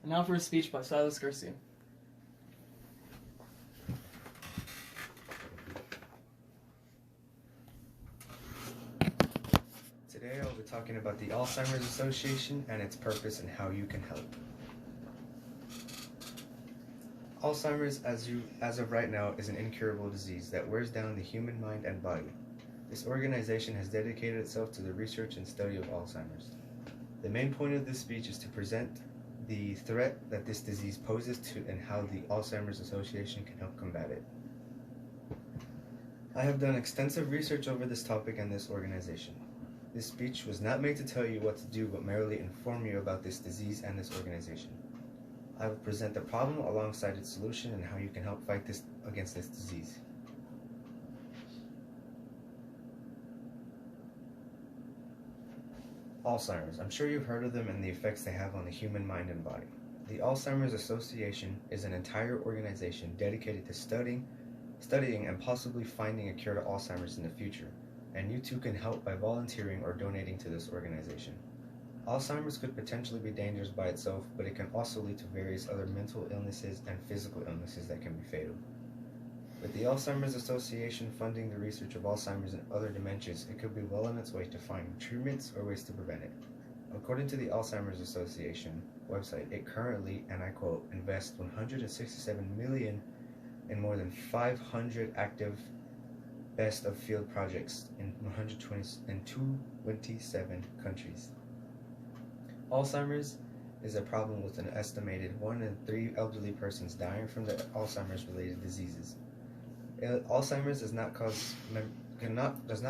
And now for a speech by Silas Garcia. Today I'll be talking about the Alzheimer's Association and its purpose and how you can help. Alzheimer's, as of right now, is an incurable disease that wears down the human mind and body. This organization has dedicated itself to the research and study of Alzheimer's. The main point of this speech is to present the threat that this disease poses to and how the Alzheimer's Association can help combat it. I have done extensive research over this topic and this organization. This speech was not made to tell you what to do, but merely inform you about this disease and this organization. I will present the problem alongside its solution and how you can help fight against this disease. Alzheimer's. I'm sure you've heard of them and the effects they have on the human mind and body. The Alzheimer's Association is an entire organization dedicated to studying and possibly finding a cure to Alzheimer's in the future, and you too can help by volunteering or donating to this organization. Alzheimer's could potentially be dangerous by itself, but it can also lead to various other mental illnesses and physical illnesses that can be fatal. With the Alzheimer's Association funding the research of Alzheimer's and other dementias, it could be well on its way to finding treatments or ways to prevent it. According to the Alzheimer's Association website, it currently, and I quote, invests $167 million in more than 500 active best of field projects in 227 countries. Alzheimer's is a problem with an estimated 1 in 3 elderly persons dying from the Alzheimer's related diseases. Alzheimer's does not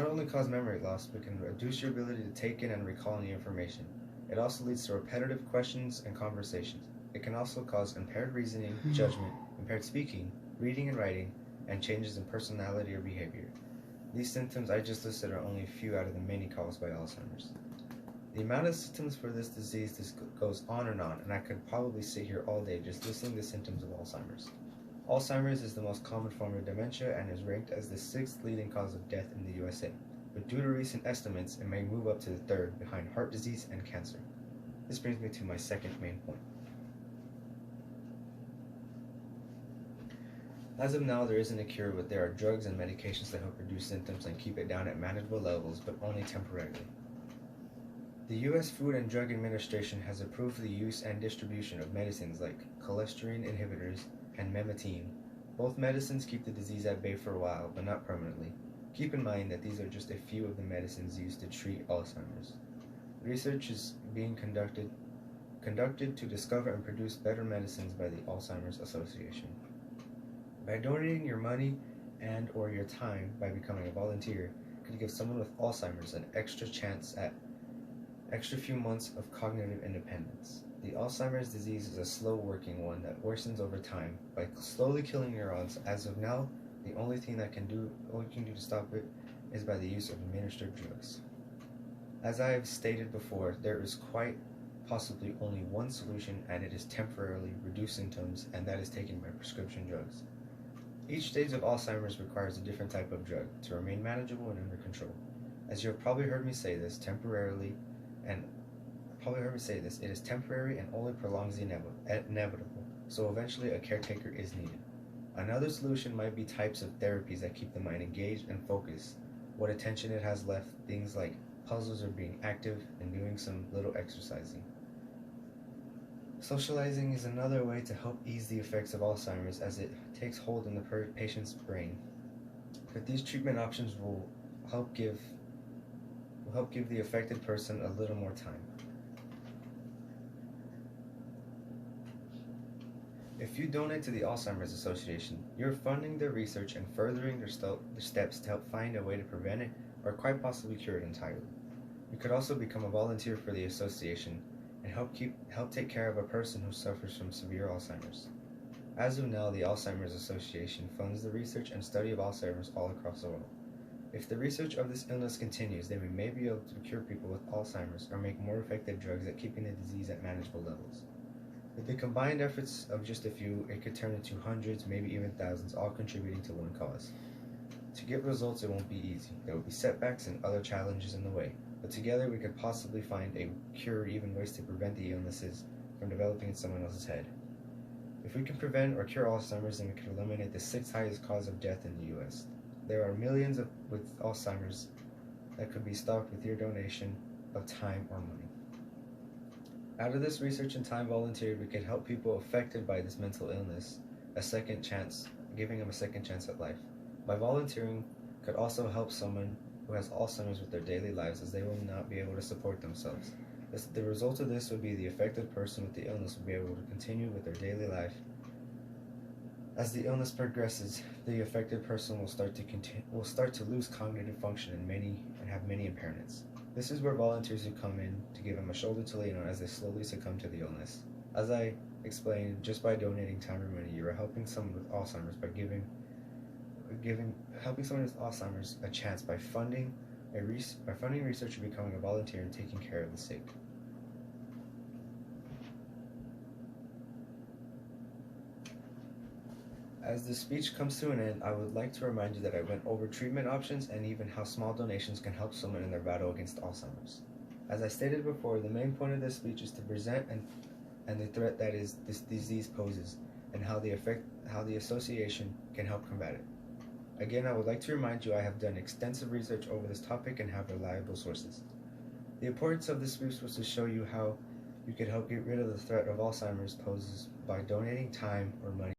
only cause memory loss, but can reduce your ability to take in and recall new information. It also leads to repetitive questions and conversations. It can also cause impaired reasoning, judgment, impaired speaking, reading and writing, and changes in personality or behavior. These symptoms I just listed are only a few out of the many caused by Alzheimer's. The amount of symptoms for this disease goes on, and I could probably sit here all day just listing the symptoms of Alzheimer's. Alzheimer's is the most common form of dementia and is ranked as the 6th leading cause of death in the USA, but due to recent estimates, it may move up to the 3rd behind heart disease and cancer. This brings me to my second main point. As of now, there isn't a cure, but there are drugs and medications that help reduce symptoms and keep it down at manageable levels, but only temporarily. The U.S. Food and Drug Administration has approved the use and distribution of medicines like cholesterol inhibitors and memetine. Both medicines keep the disease at bay for a while, but not permanently. Keep in mind that these are just a few of the medicines used to treat Alzheimer's. Research is being conducted to discover and produce better medicines by the Alzheimer's Association. By donating your money and or your time by becoming a volunteer, you could give someone with Alzheimer's an extra chance at extra few months of cognitive independence. The Alzheimer's disease is a slow-working one that worsens over time by slowly killing neurons. As of now, the only thing all you can do to stop it is by the use of administered drugs. As I have stated before, there is quite possibly only one solution, and it is temporarily reduce symptoms, and that is taken by prescription drugs. Each stage of Alzheimer's requires a different type of drug to remain manageable and under control. As you have probably heard me say this, it is temporary and only prolongs the inevitable, so eventually a caretaker is needed. Another solution might be types of therapies that keep the mind engaged and focused, what attention it has left, things like puzzles or being active and doing some little exercising. Socializing is another way to help ease the effects of Alzheimer's as it takes hold in the patient's brain. But these treatment options will help give the affected person a little more time. If you donate to the Alzheimer's Association, you're funding their research and furthering their steps to help find a way to prevent it or quite possibly cure it entirely. You could also become a volunteer for the association and help take care of a person who suffers from severe Alzheimer's. As of now, the Alzheimer's Association funds the research and study of Alzheimer's all across the world. If the research of this illness continues, then we may be able to cure people with Alzheimer's or make more effective drugs at keeping the disease at manageable levels. With the combined efforts of just a few, it could turn into hundreds, maybe even thousands, all contributing to one cause. To get results, it won't be easy. There will be setbacks and other challenges in the way, but together we could possibly find a cure or even ways to prevent the illnesses from developing in someone else's head. If we can prevent or cure Alzheimer's, then we can eliminate the sixth highest cause of death in the U.S. There are millions with Alzheimer's that could be stopped with your donation of time or money. Out of this research and time volunteered, we could help people affected by this mental illness a second chance, giving them a second chance at life. By volunteering, could also help someone who has Alzheimer's with their daily lives, as they will not be able to support themselves. The result of this would be the affected person with the illness will be able to continue with their daily life. As the illness progresses, the affected person will start to lose cognitive function and have many impairments. This is where volunteers who come in to give them a shoulder to lean on as they slowly succumb to the illness. As I explained, just by donating time or money, you are helping someone with Alzheimer's by helping someone with Alzheimer's a chance by funding research and becoming a volunteer and taking care of the sick. As the speech comes to an end, I would like to remind you that I went over treatment options and even how small donations can help someone in their battle against Alzheimer's. As I stated before, the main point of this speech is to present and the threat that is this disease poses, and how the association can help combat it. Again, I would like to remind you I have done extensive research over this topic and have reliable sources. The importance of this speech was to show you how you could help get rid of the threat of Alzheimer's poses by donating time or money